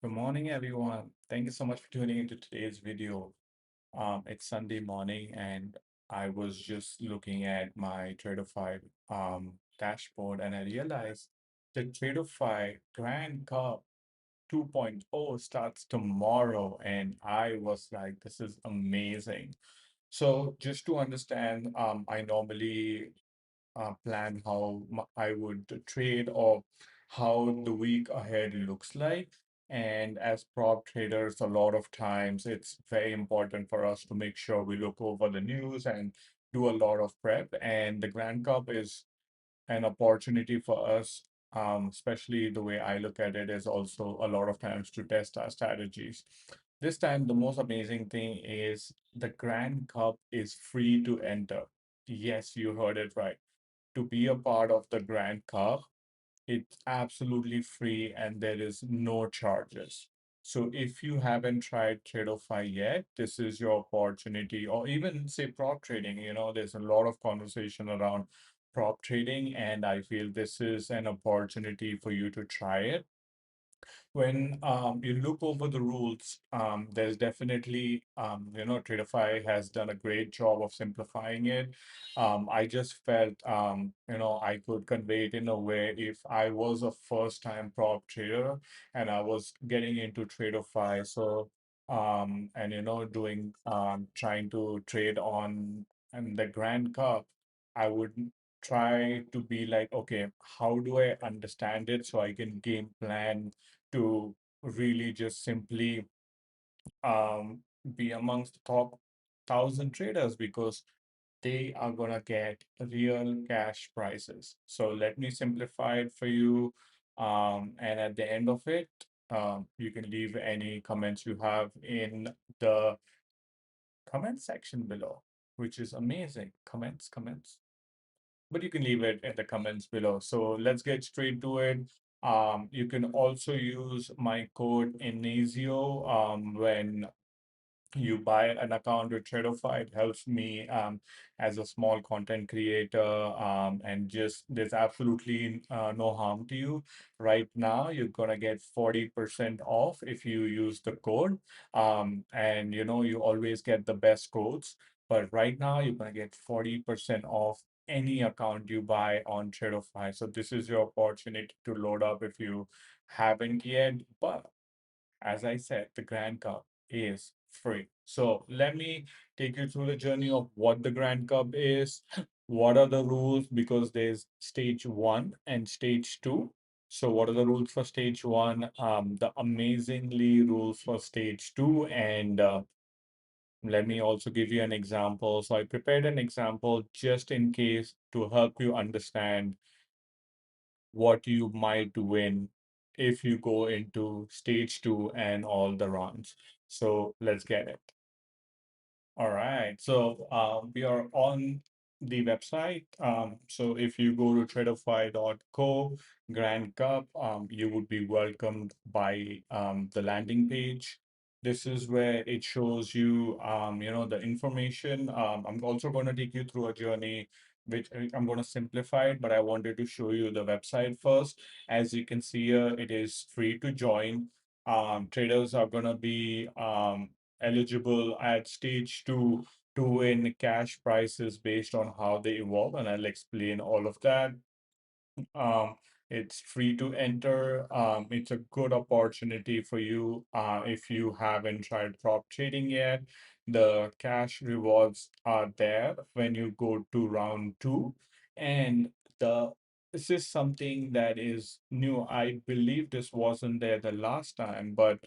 Good morning, everyone. Thank you so much for tuning into today's video. It's Sunday morning, and I was just looking at my Tradeify dashboard, and I realized the Tradeify Grand Cup 2.0 starts tomorrow, and I was like, this is amazing. So, just to understand, I normally plan how I would trade or how the week ahead looks like. And as prop traders, a lot of times it's very important for us to make sure we look over the news and do a lot of prep. And the Grand Cup is an opportunity for us, especially the way I look at it, is also a lot of times to test our strategies. This time, the most amazing thing is the Grand Cup is free to enter. Yes, you heard it right. To be a part of the Grand Cup, it's absolutely free and there is no charges. So if you haven't tried Tradeify yet, this is your opportunity, or even say prop trading. There's a lot of conversation around prop trading, and I feel this is an opportunity for you to try it. When you look over the rules, there's definitely, Tradeify has done a great job of simplifying it. I just felt, I could convey it in a way if I was a first-time prop trader and I was getting into Tradeify. So, and doing, trying to trade on and the Grand Cup, I would try to be like, okay, how do I understand it so I can game plan to really just simply um, be amongst the top 1,000 traders because they are going to get real cash prices. So let me simplify it for you. And at the end of it, you can leave any comments you have in the comment section below, which is amazing. Comments. But you can leave it in the comments below. So let's get straight to it. You can also use my code Inazio when you buy an account with Tradeify. It helps me as a small content creator, and just there's absolutely no harm to you. Right now, you're gonna get 40% off if you use the code. And you always get the best codes. But right now, you're gonna get 40% off any account you buy on Tradeify. So this is your opportunity to load up if you haven't yet. But as I said, the Grand Cup is free. So let me take you through the journey of what the Grand Cup is, what are the rules, because there's stage one and stage two. So what are the rules for stage one? The amazingly rules for stage two, and let me also give you an example. So I prepared an example just in case to help you understand what you might win if you go into stage two and all the runs. So let's get it. All right. So we are on the website. So if you go to tradeify.co Grand Cup, you would be welcomed by the landing page. This is where it shows you, the information. I'm also going to take you through a journey, which I'm going to simplify it, but I wanted to show you the website first. As you can see here, it is free to join. Traders are going to be eligible at stage two to win cash prizes based on how they evolve, and I'll explain all of that. Um, it's free to enter. It's a good opportunity for you if you haven't tried prop trading yet. The cash rewards are there when you go to round two, and the this is something that is new. I believe this wasn't there the last time, but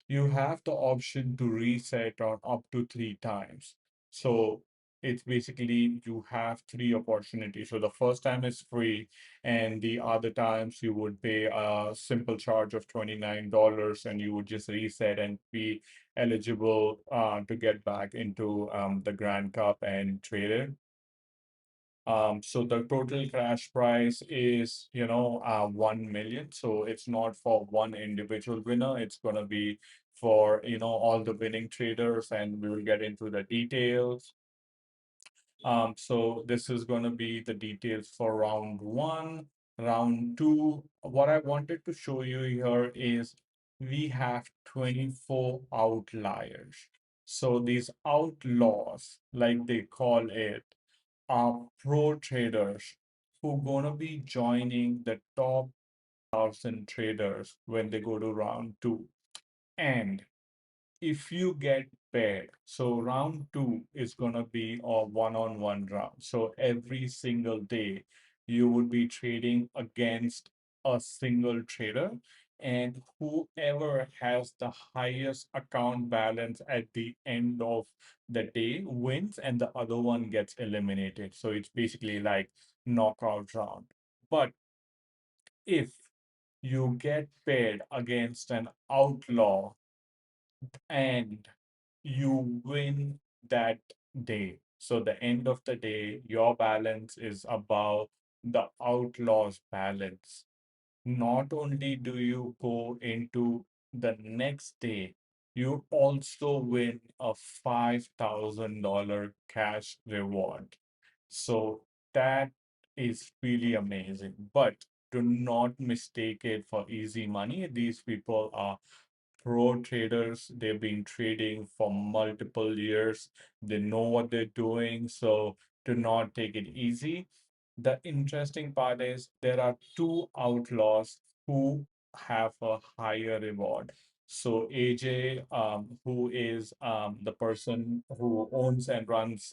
you have the option to reset on up to 3 times. So it's basically you have three opportunities. So the first time is free, and the other times you would pay a simple charge of $29 and you would just reset and be eligible to get back into the Grand Cup and trade it. So the total cash prize is, 1 million. So it's not for one individual winner. It's gonna be for, all the winning traders, and we will get into the details. So this is gonna be the details for round one. Round two, what I wanted to show you here is we have 24 outliers. So these outlaws, like they call it, are pro traders who gonna be joining the top 1,000 traders when they go to round two. And if you get paired, so round two is going to be a one-on-one round. So every single day, you would be trading against a single trader, and whoever has the highest account balance at the end of the day wins, and the other one gets eliminated. So it's basically like knockout round. But if you get paired against an outlaw and you win that day. So the end of the day, your balance is above the outlaw's balance. Not only do you go into the next day, you also win a $5,000 cash reward. So that is really amazing. But do not mistake it for easy money. These people are pro traders. They've been trading for multiple years. They know what they're doing. So do not take it easy. The interesting part is there are two outlaws who have a higher reward. So AJ, who is the person who owns and runs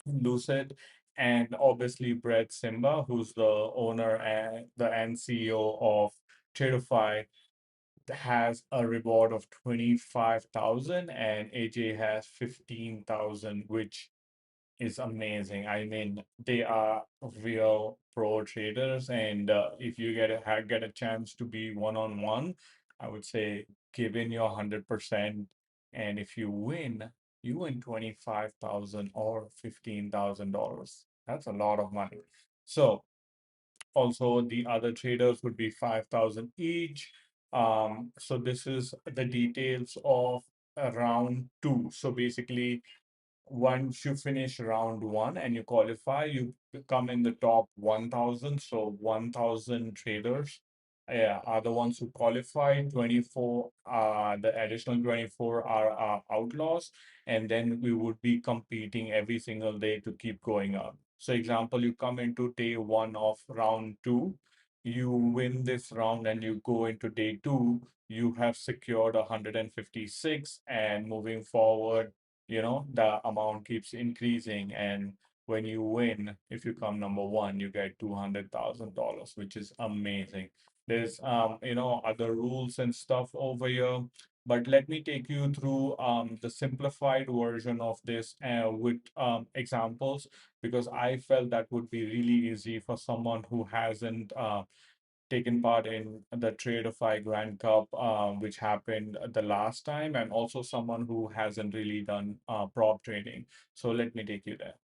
Lucid, and obviously Brett Simba, who's the owner and the CEO of Tradeify, has a reward of 25,000 and AJ has 15,000, which is amazing. I mean, they are real pro traders, and if you get a chance to be one on one, I would say give in your 100%, and if you win 25,000 or $15,000. That's a lot of money. So also, the other traders would be 5,000 each. So this is the details of round two. So basically, once you finish round one and you qualify, you come in the top 1,000. So 1,000 traders, yeah, are the ones who qualify. 24, the additional 24 are outlaws. And then we would be competing every single day to keep going up. So example, you come into day one of round two, you win this round and you go into day two, you have secured 156, and moving forward, the amount keeps increasing. And when you win, if you come number one, you get $200,000, which is amazing. There's other rules and stuff over here, but let me take you through the simplified version of this with examples, because I felt that would be really easy for someone who hasn't taken part in the Tradeify Grand Cup, which happened the last time, and also someone who hasn't really done prop trading. So let me take you there.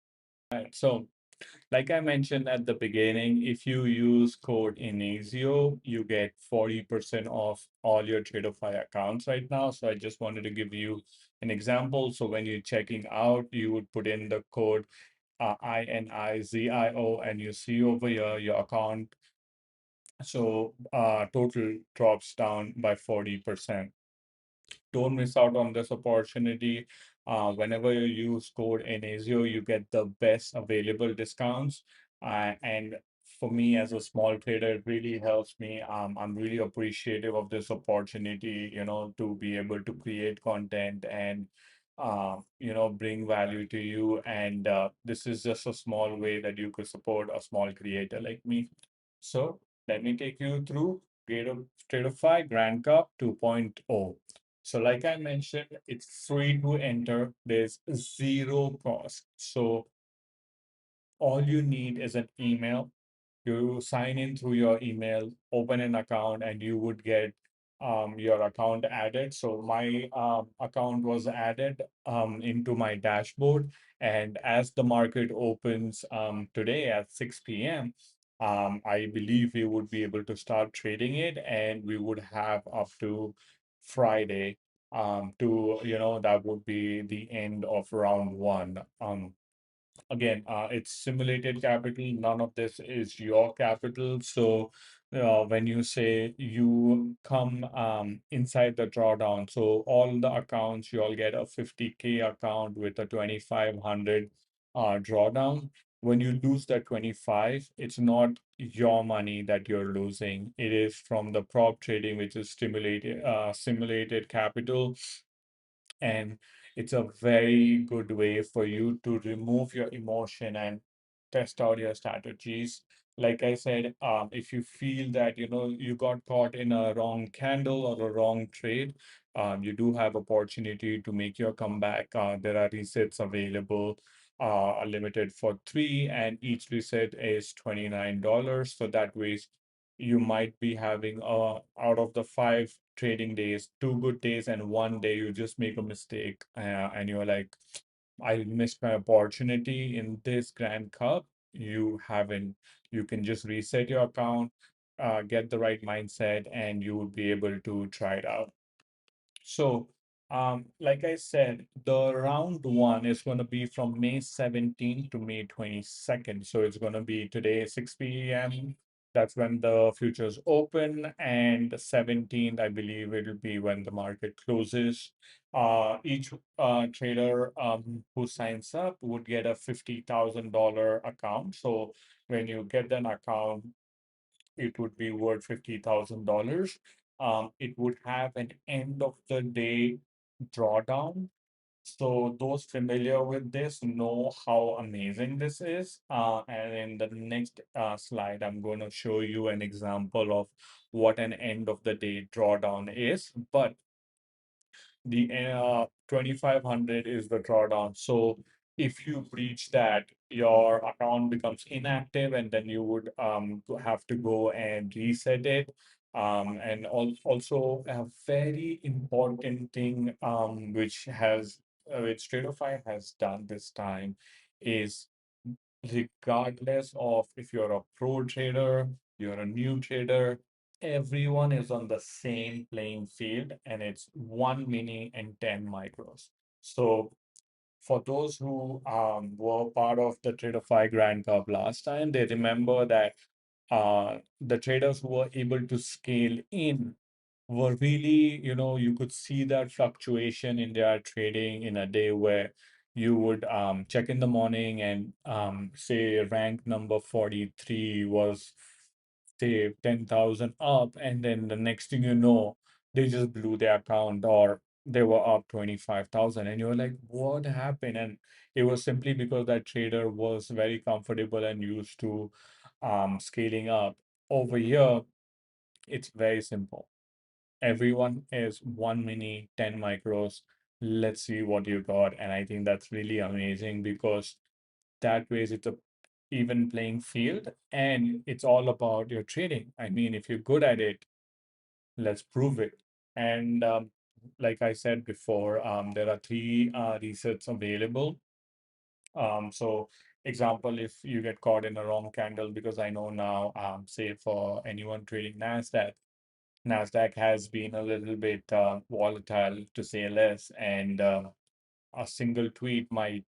Right. So, like I mentioned at the beginning, if you use code INASIO, you get 40% off all your Tradeify accounts right now. So I just wanted to give you an example. So when you're checking out, you would put in the code INIZIO, and you see over here your account, so total drops down by 40%. Don't miss out on this opportunity. Whenever you use code NASIO, you get the best available discounts. And for me as a small trader, it really helps me. I'm really appreciative of this opportunity, to be able to create content and bring value to you. And this is just a small way that you could support a small creator like me. So let me take you through Tradeify Grand Cup 2.0. So like I mentioned, it's free to enter. There's zero cost. So all you need is an email. You sign in through your email, open an account, and you would get your account added. So my account was added into my dashboard. And as the market opens today at 6 p.m., I believe we would be able to start trading it, and we would have up to Friday that would be the end of round one. Again, it's simulated capital. None of this is your capital. So when you say you come inside the drawdown. So all the accounts, you all get a 50K account with a 2,500 drawdown. When you lose that 25, it's not your money that you're losing. It is from the prop trading, which is simulated capital, and it's a very good way for you to remove your emotion and test out your strategies. Like I said, if you feel that you got caught in a wrong candle or a wrong trade, you do have opportunity to make your comeback. There are resets available, limited for three, and each reset is $29. So that way you might be having out of the 5 trading days, 2 good days, and one day you just make a mistake, and you're like, I missed my opportunity in this Grand Cup. You haven't. You can just reset your account, get the right mindset, and you will be able to try it out. So, like I said, the round one is going to be from May 17th to May 22nd. So it's going to be today, 6 p.m. That's when the futures open, and the 17th, I believe it'll be when the market closes. Each trader who signs up would get a $50,000 account. So when you get an account, it would be worth $50,000. It would have an end of the day drawdown. So those familiar with this know how amazing this is. And in the next slide, I'm going to show you an example of what an end of the day drawdown is. But the 2,500 is the drawdown. So if you breach that, your account becomes inactive, and then you would have to go and reset it. And also a very important thing, which Tradeify has done this time, is regardless of if you're a pro trader, you're a new trader, everyone is on the same playing field, and it's 1 mini and 10 micros. So for those who were part of the Tradeify Grand Cup last time, they remember that the traders who were able to scale in were really, you could see that fluctuation in their trading in a day where you would check in the morning and say rank number 43 was, say, 10,000 up, and then the next thing you know, they just blew their account, or they were up 25,000, and you're like, what happened? And it was simply because that trader was very comfortable and used to scaling up. Over here, it's very simple. Everyone is 1 mini, 10 micros. Let's see what you got. And I think that's really amazing, because that way it's a even playing field, and it's all about your trading. I mean, if you're good at it, let's prove it. And like I said before, there are three resets available. So example, if you get caught in a wrong candle, because I know now, say for anyone trading NASDAQ has been a little bit volatile, to say less, and a single tweet might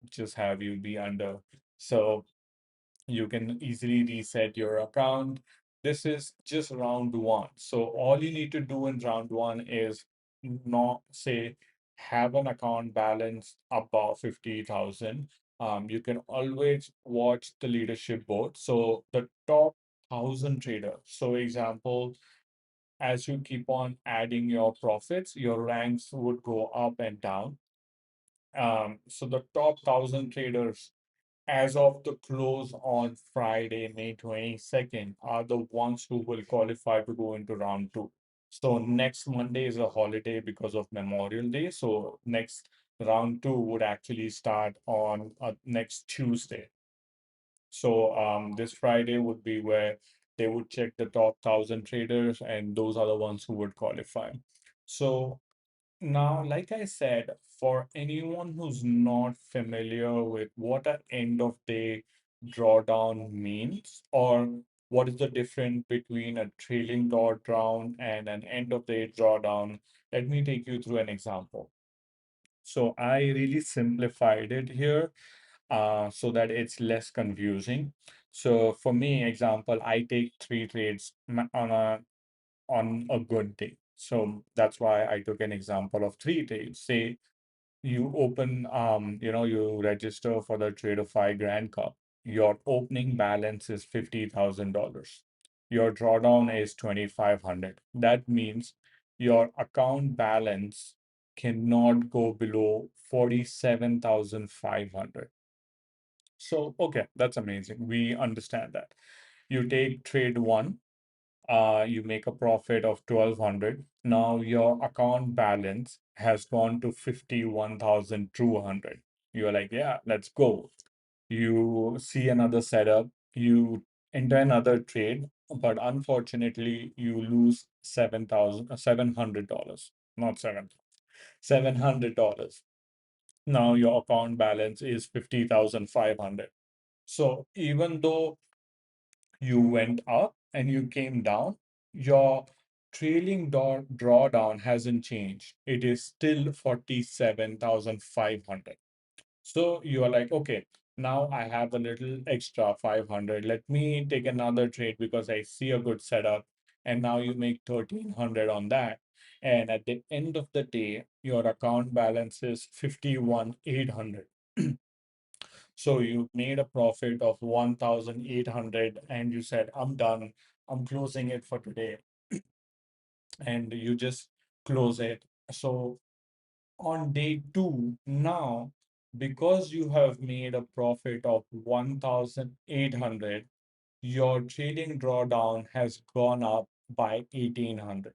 just have you be under. So you can easily reset your account. This is just round one. So all you need to do in round one is not say have an account balance above 50,000. You can always watch the leadership board. So the top 1,000 traders. So example, as you keep on adding your profits, your ranks would go up and down. So the top 1,000 traders as of the close on Friday, May 22nd, are the ones who will qualify to go into round two. So next Monday is a holiday because of Memorial Day. So next round two would actually start on next Tuesday. So this Friday would be where they would check the top 1,000 traders, and those are the ones who would qualify. So now, like I said, for anyone who's not familiar with what an end of day drawdown means, or what is the difference between a trailing drawdown and an end of day drawdown, let me take you through an example. So I really simplified it here so that it's less confusing. So for me, example, I take three trades on a good day. So that's why I took an example of three trades. Say you open, you register for the Tradeify Grand Cup. Your opening balance is $50,000. Your drawdown is 2,500. That means your account balance cannot go below 47,500. So, okay, that's amazing. We understand that. You take trade one, you make a profit of 1,200. Now your account balance has gone to 51,200. You're like, yeah, let's go. You see another setup, you enter another trade, but unfortunately you lose 7,000, $700, not $700. Now your account balance is 50,500. So even though you went up and you came down, your trailing drawdown hasn't changed. It is still 47,500. So you are like, okay, now I have a little extra 500. Let me take another trade because I see a good setup. And now you make 1,300 on that. And at the end of the day, your account balance is 51,800. So you made a profit of 1,800 and you said, I'm done. I'm closing it for today. And you just close it. So on day two, now, because you have made a profit of 1,800, your trading drawdown has gone up by 1,800.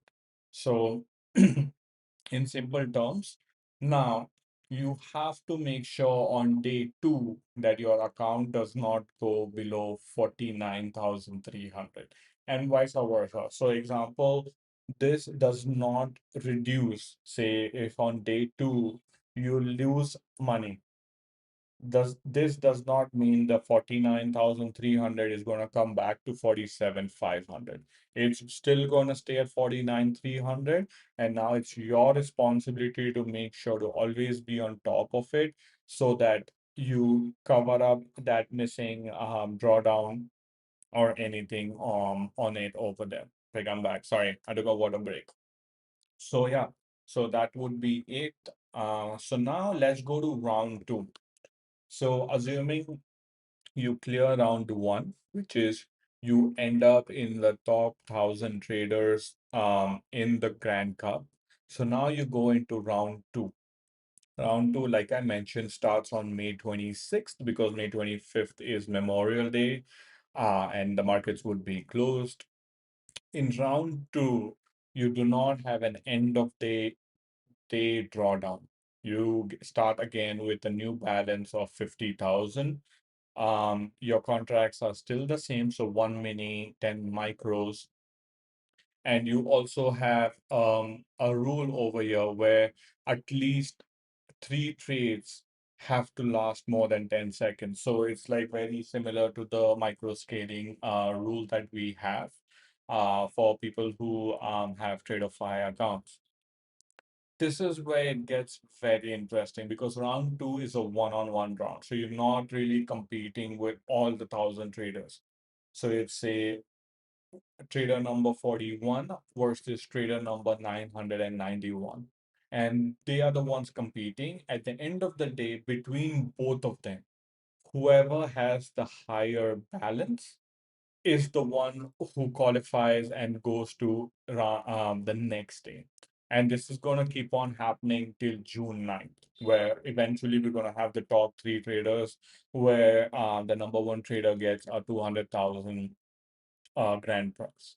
So in simple terms, now you have to make sure on day two that your account does not go below 49,300 and vice versa. So, example, this does not reduce, say, if on day two you lose money, does not mean the 49,300 is going to come back to 47,500. It's still going to stay at 49,300, and now it's your responsibility to make sure to always be on top of it so that you cover up that missing drawdown or anything on it over there. Like, I'm back. Sorry, I took a water break. So yeah, so that would be it. So now let's go to round two. So assuming you clear round one, which is you end up in the top 1,000 traders in the Grand Cup. So now you go into round two. Round two, like I mentioned, starts on May 26th because May 25th is Memorial Day, and the markets would be closed. In round two, you do not have an end of day drawdown. You start again with a new balance of 50,000. Your contracts are still the same, so one mini, 10 micros, and you also have a rule over here where at least three trades have to last more than 10 seconds. So it's like very similar to the micro scaling rule that we have for people who have Tradeify accounts. This is where it gets very interesting because round two is a one-on-one round. So you're not really competing with all the 1,000 traders. So it's a trader number 41 versus trader number 991. And they are the ones competing. At the end of the day, between both of them, whoever has the higher balance is the one who qualifies and goes to the next day. And this is going to keep on happening till June 9th, where eventually we're going to have the top three traders, where the number one trader gets a 200,000 grand prize.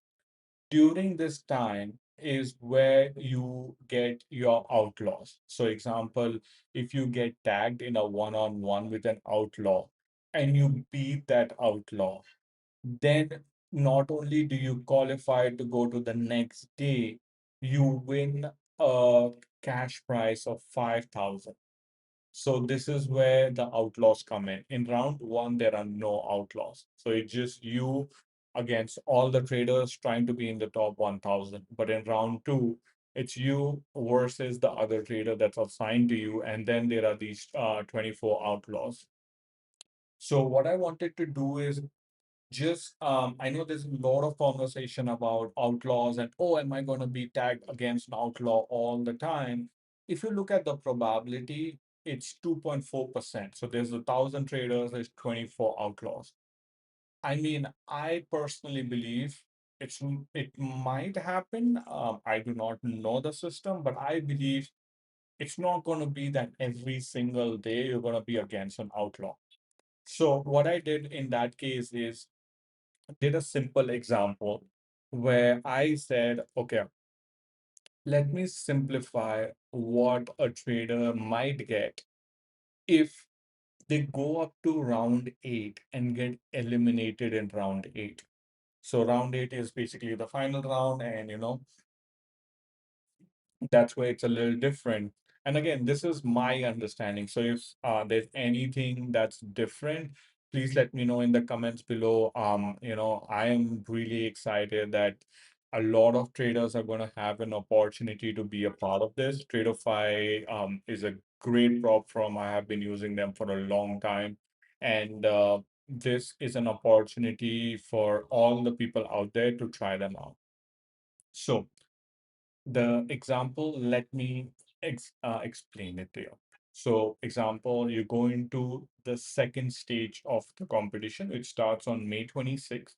During this time is where you get your outlaws. So, example, if you get tagged in a one-on-one with an outlaw and you beat that outlaw, then not only do you qualify to go to the next day, you win a cash prize of 5,000. So this is where the outlaws come in. In round one, there are no outlaws. So it's just you against all the traders trying to be in the top 1,000. But in round two, it's you versus the other trader that's assigned to you. And then there are these 24 outlaws. So what I wanted to do is just I know there's a lot of conversation about outlaws and oh, am I going to be tagged against an outlaw all the time? If you look at the probability, it's 2.4%. So there's 1,000 traders, there's 24 outlaws. I mean, I personally believe it might happen. I do not know the system, but I believe it's not going to be that every single day you're going to be against an outlaw. So what I did in that case is did a simple example where I said, okay, let me simplify what a trader might get if they go up to round eight and get eliminated in round eight. So round eight is basically the final round, and that's where it's a little different. And again, this is my understanding. So if there's anything that's different, please let me know in the comments below. I am really excited that a lot of traders are going to have an opportunity to be a part of this. Tradeify is a great prop firm. I have been using them for a long time. And this is an opportunity for all the people out there to try them out. So the example, let me explain it to you. So, example, you go into the second stage of the competition, which starts on May 26th.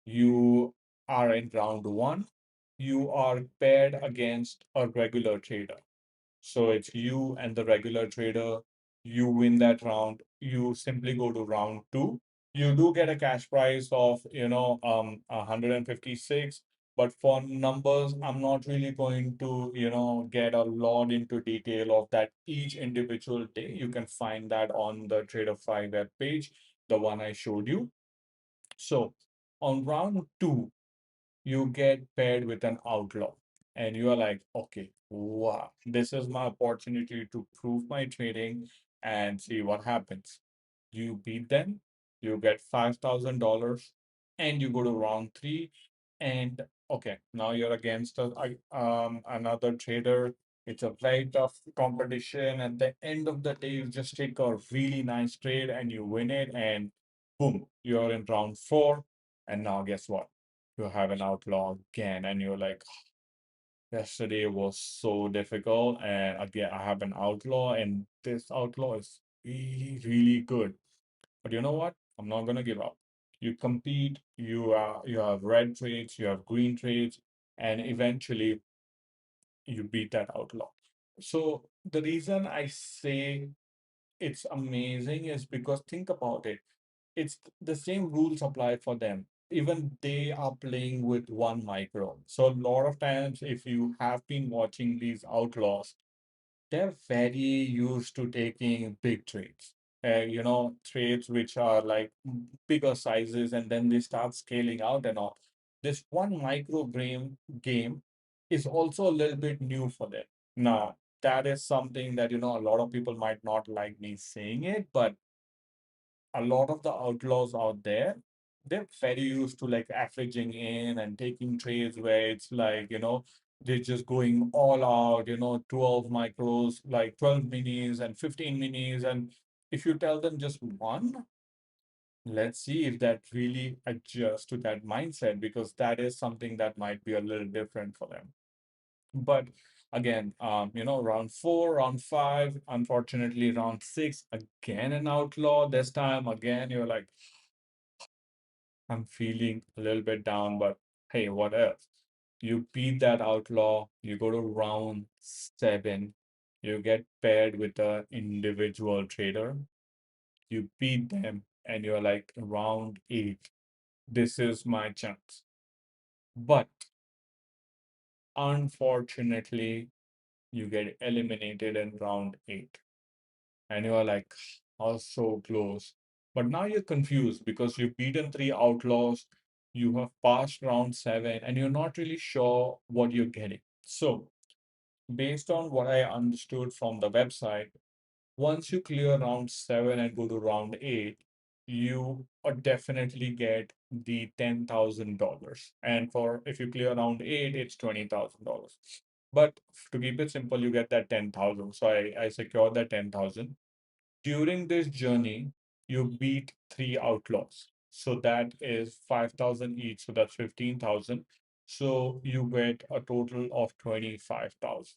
You are in round one. You are paired against a regular trader. So it's you and the regular trader. You win that round. You simply go to round two. You do get a cash prize of 156. But for numbers, I'm not really going to get a lot into detail of that each individual day. You can find that on the Tradeify web page, the one I showed you. So on round two, you get paired with an outlaw and you are like, okay, wow, this is my opportunity to prove my trading and see what happens. You beat them, you get $5,000 and you go to round three. And okay, now you're against another trader. It's a very tough competition. At the end of the day, you just take a really nice trade and you win it. And boom, you're in round four. And now guess what? You have an outlaw again. And you're like, yesterday was so difficult. And again, I have an outlaw, and this outlaw is really, really good. But you know what? I'm not gonna give up. You compete, you have red trades, you have green trades, and eventually you beat that outlaw. So the reason I say it's amazing is because think about it. It's the same rules apply for them. Even they are playing with one micro. So a lot of times, if you have been watching these outlaws, they're very used to taking big trades. Trades which are like bigger sizes, and then they start scaling out and all. This one micro game is also a little bit new for them. Now, that is something that, a lot of people might not like me saying it, but a lot of the outlaws out there, they're very used to like averaging in and taking trades where it's like, they're just going all out, 12 micros, like 12 minis and 15 minis. And if you tell them just one, let's see if that really adjusts to that mindset, because that is something that might be a little different for them. But again, round four, round five, unfortunately, round six, again, an outlaw. This time, again, you're like, I'm feeling a little bit down, but hey, what else? You beat that outlaw, you go to round seven, you get paired with an individual trader, you beat them, and you're like, round eight, this is my chance. But unfortunately, you get eliminated in round eight. And you're like, oh, so close. But now you're confused because you've beaten three outlaws, you have passed round seven, and you're not really sure what you're getting. So, based on what I understood from the website, once you clear round seven and go to round eight, you definitely get the $10,000. And for if you clear round eight, it's $20,000. But to keep it simple, you get that 10,000. So I secured that 10,000. During this journey, you beat three outlaws. So that is 5,000 each. So that's 15,000. So you get a total of 25,000.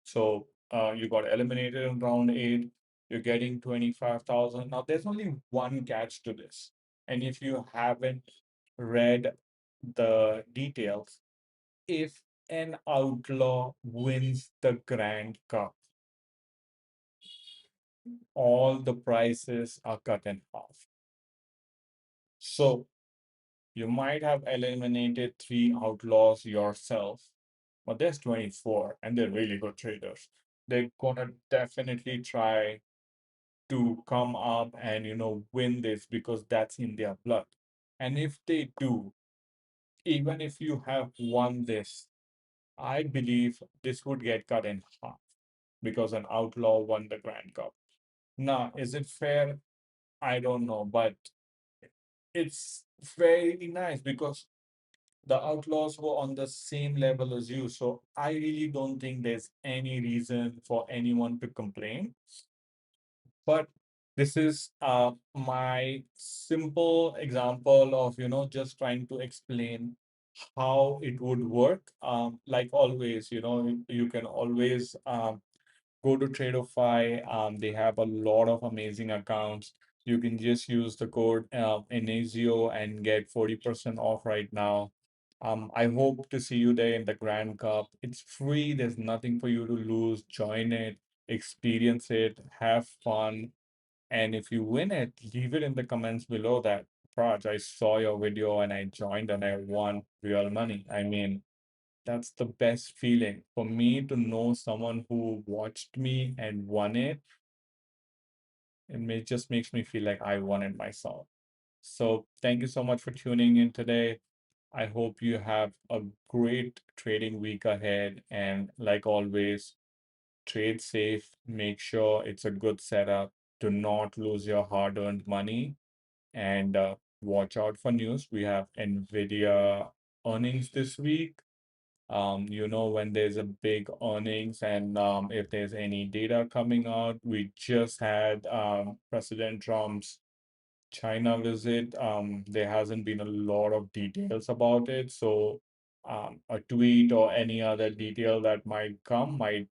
So you got eliminated in round eight. You're getting 25,000. Now there's only one catch to this. And if you haven't read the details, if an outlaw wins the Grand Cup, all the prices are cut in half. So you might have eliminated three outlaws yourself, but there's 24 and they're really good traders. They're gonna definitely try to come up and win this because that's in their blood. And if they do, even if you have won this, I believe this would get cut in half because an outlaw won the Grand Cup. Now, is it fair? I don't know, but it's very nice because the outlaws were on the same level as you. So I really don't think there's any reason for anyone to complain. But this is my simple example of, just trying to explain how it would work. Like always, you can always go to Tradeify. They have a lot of amazing accounts. You can just use the code Inazio and get 40% off right now. I hope to see you there in the Grand Cup. It's free. There's nothing for you to lose. Join it, experience it, have fun. And if you win it, leave it in the comments below that, Praj, I saw your video and I joined and I won real money. I mean, that's the best feeling for me to know someone who watched me and won it. Just makes me feel like I won it myself. So thank you so much for tuning in today. I hope you have a great trading week ahead. And like always, trade safe, make sure it's a good setup. Do not lose your hard-earned money and watch out for news. We have Nvidia earnings this week. When there's a big earnings and if there's any data coming out. We just had President Trump's China visit. There hasn't been a lot of details about it. So a tweet or any other detail that might come might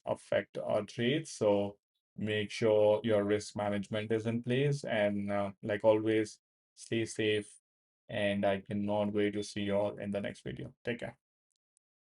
affect our trades. So make sure your risk management is in place. And like always, stay safe. And I cannot wait to see you all in the next video. Take care.